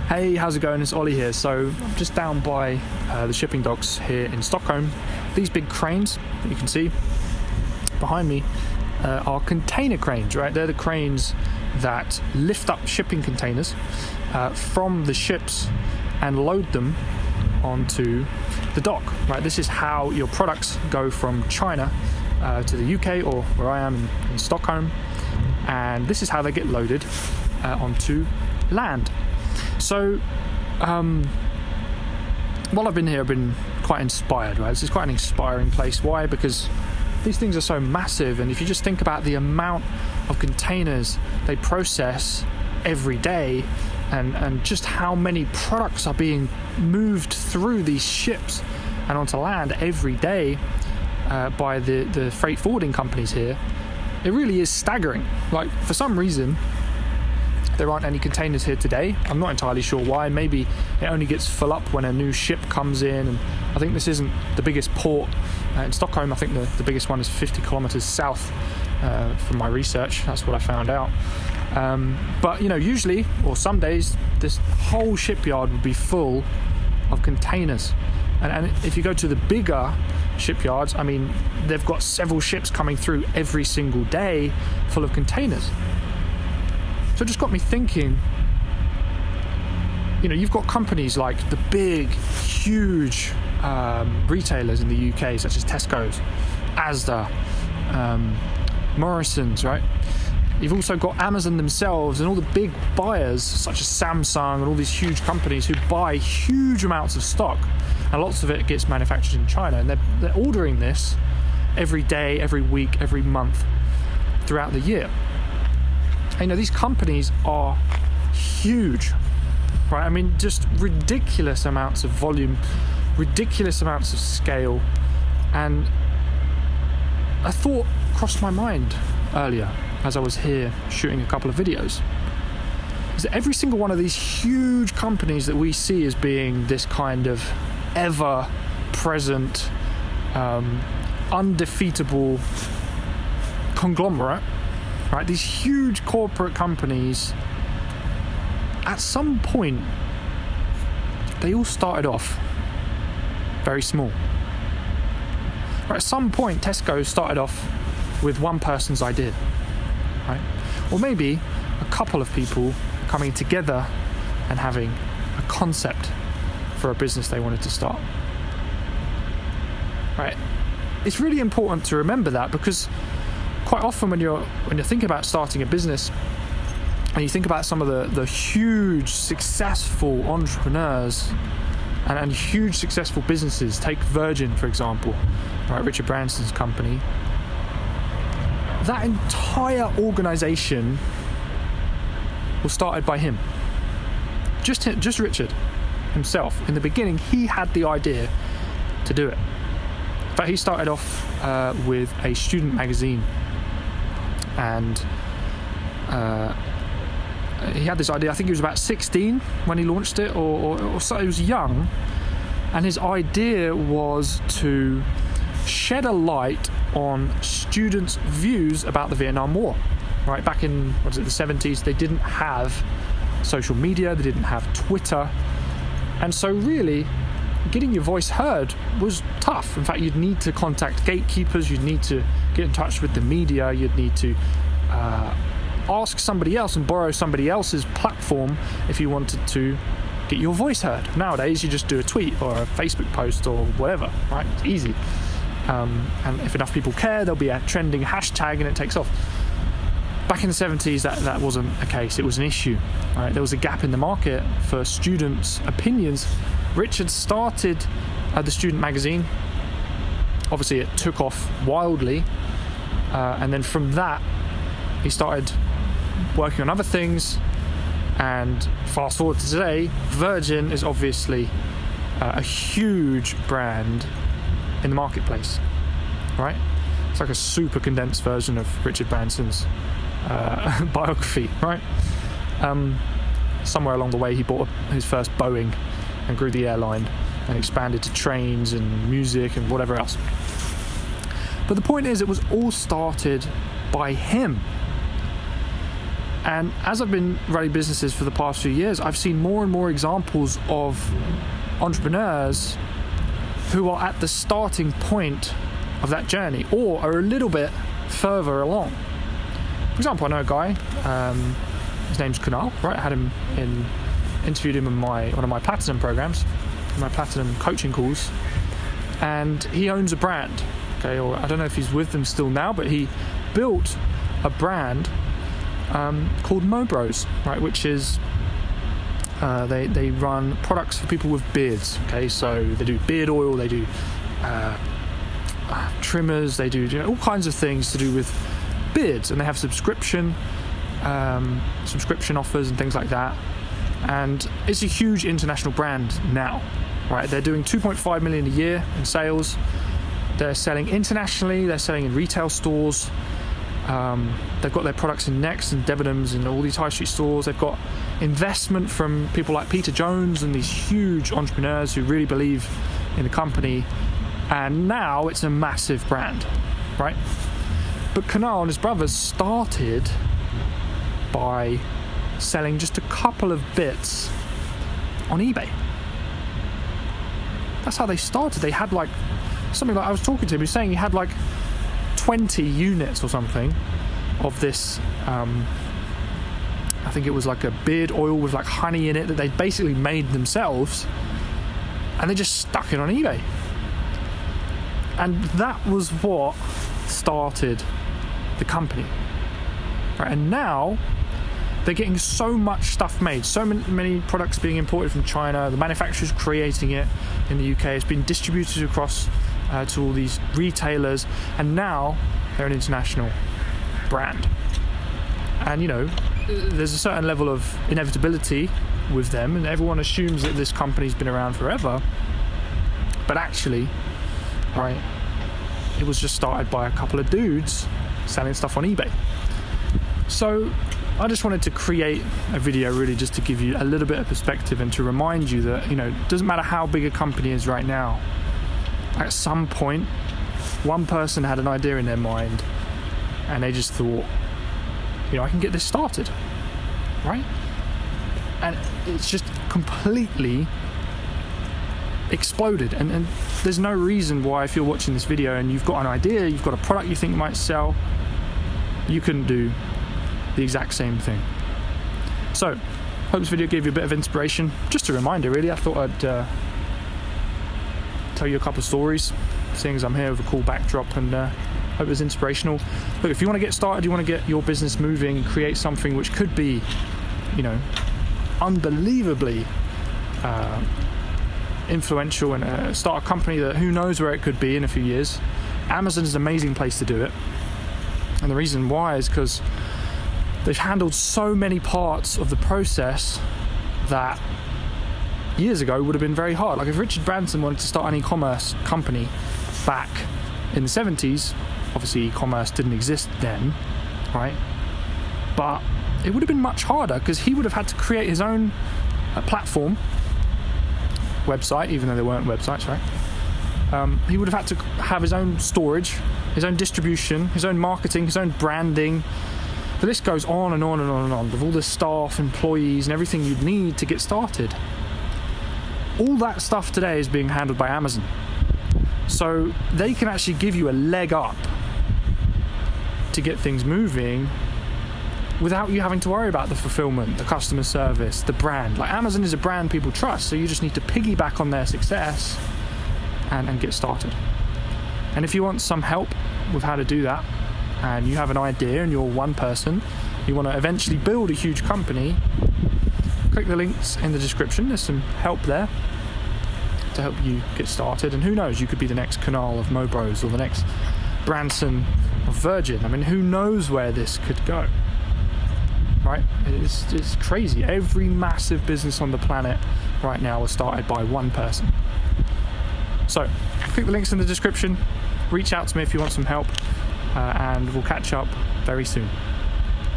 Hey, how's it going? It's Ollie here. So I'm just down by the shipping docks here in Stockholm. These big cranes that you can see behind me are container cranes, right? They're the cranes that lift up shipping containers from the ships and load them onto the dock, right? This is how your products go from China to the UK, or where I am in Stockholm, and this is how they get loaded onto land. So while I've been here, I've been quite inspired, right? This is quite an inspiring place. Why? Because these things are so massive, and if you just think about the amount of containers they process every day, and just how many products are being moved through these ships and onto land every day by the freight forwarding companies here, it really is staggering. Like, for some reason, there aren't any containers here today. I'm not entirely sure why. Maybe it only gets full up when a new ship comes in, and I think this isn't the biggest port in Stockholm. I think the biggest one is 50 kilometers south from my research. That's what I found out. But usually, or some days, this whole shipyard would be full of containers. And if you go to the bigger shipyards, I mean, they've got several ships coming through every single day full of containers. So it just got me thinking, you've got companies like the big, huge retailers in the UK, such as Tesco's, Asda, Morrison's, right? You've also got Amazon themselves and all the big buyers, such as Samsung and all these huge companies who buy huge amounts of stock, and lots of it gets manufactured in China, and they're ordering this every day, every week, every month throughout the year. These companies are huge, right? I mean, just ridiculous amounts of volume, ridiculous amounts of scale. And a thought crossed my mind earlier as I was here shooting a couple of videos, is that every single one of these huge companies that we see as being this kind of ever-present, undefeatable conglomerate, right? These huge corporate companies, at some point, they all started off very small. Right? At some point, Tesco started off with one person's idea, right? Or maybe a couple of people coming together and having a concept for a business they wanted to start. Right? It's really important to remember that, because quite often when you're thinking about starting a business, and you think about some of the huge successful entrepreneurs and huge successful businesses, take Virgin for example, right? Richard Branson's company. That entire organization was started by him. Just Richard himself. In the beginning, he had the idea to do it. In fact, he started off with a student magazine, and he had this idea. I think he was about 16 when he launched it, or so. He was young, and his idea was to shed a light on students' views about the Vietnam War. Right, back in the 70s, they didn't have social media, they didn't have Twitter, and so really getting your voice heard was tough. In fact, you'd need to contact gatekeepers, you'd need to get in touch with the media, you'd need to ask somebody else and borrow somebody else's platform if you wanted to get your voice heard. Nowadays, you just do a tweet or a Facebook post or whatever, right? It's easy. And if enough people care, there'll be a trending hashtag and it takes off. Back in the 70s, that wasn't a case. It was an issue, right? There was a gap in the market for students' opinions. Richard started the student magazine. Obviously, it took off wildly. And then from that, he started working on other things. And fast forward to today, Virgin is obviously a huge brand in the marketplace, right? It's like a super condensed version of Richard Branson's biography, right? Somewhere along the way, he bought his first Boeing and grew the airline and expanded to trains and music and whatever else. But the point is, it was all started by him. And as I've been running businesses for the past few years, I've seen more and more examples of entrepreneurs who are at the starting point of that journey or are a little bit further along. For example, I know a guy, his name's Kunal, right? I had him interviewed him in one of my platinum programs, my platinum coaching calls, and he owns a brand, okay, or I don't know if he's with them still now, but he built a brand called Mobros, right, which is they run products for people with beards, okay, so they do beard oil, they do trimmers, they do all kinds of things to do with beards, and they have subscription offers and things like that. And it's a huge international brand now, right? They're doing 2.5 million a year in sales. They're selling internationally. They're selling in retail stores. They've got their products in Next and Debenhams and all these high street stores. They've got investment from people like Peter Jones and these huge entrepreneurs who really believe in the company. And now it's a massive brand, right? But Kunal and his brothers started by selling just a couple of bits on eBay. That's how they started. They had like something like, I was talking to him, he was saying he had like 20 units or something of this, I think it was like a beard oil with like honey in it that they basically made themselves, and they just stuck it on eBay. And that was what started the company, right? And now they're getting so much stuff made, so many products being imported from China, the manufacturers creating it in the UK, it's been distributed across to all these retailers, and now they're an international brand. And there's a certain level of inevitability with them, and everyone assumes that this company's been around forever, but actually, right, it was just started by a couple of dudes selling stuff on eBay. So I just wanted to create a video really just to give you a little bit of perspective and to remind you that, it doesn't matter how big a company is right now, at some point, one person had an idea in their mind and they just thought, I can get this started, right? And it's just completely exploded. And there's no reason why, if you're watching this video and you've got an idea, you've got a product you think might sell, you couldn't do the exact same thing. So, hope this video gave you a bit of inspiration. Just a reminder, really. I thought I'd tell you a couple of stories, seeing as I'm here with a cool backdrop, and hope it was inspirational. Look, if you want to get started, you want to get your business moving, create something which could be, unbelievably influential, and start a company that who knows where it could be in a few years. Amazon is an amazing place to do it. And the reason why is because they've handled so many parts of the process that years ago would have been very hard. Like if Richard Branson wanted to start an e-commerce company back in the 70s, obviously e-commerce didn't exist then, right? But it would have been much harder because he would have had to create his own platform, website, even though they weren't websites, right? He would have had to have his own storage, his own distribution, his own marketing, his own branding. The list goes on and on and on and on, with all the staff, employees, and everything you'd need to get started. All that stuff today is being handled by Amazon. So they can actually give you a leg up to get things moving without you having to worry about the fulfillment, the customer service, the brand. Like Amazon is a brand people trust, so you just need to piggyback on their success and get started. And if you want some help with how to do that, and you have an idea and you're one person, you want to eventually build a huge company, click the links in the description. There's some help there to help you get started. And who knows, you could be the next Kunal of Mobros or the next Branson of Virgin. I mean, who knows where this could go, right? It's crazy. Every massive business on the planet right now was started by one person. So click the links in the description, reach out to me if you want some help, and we'll catch up very soon.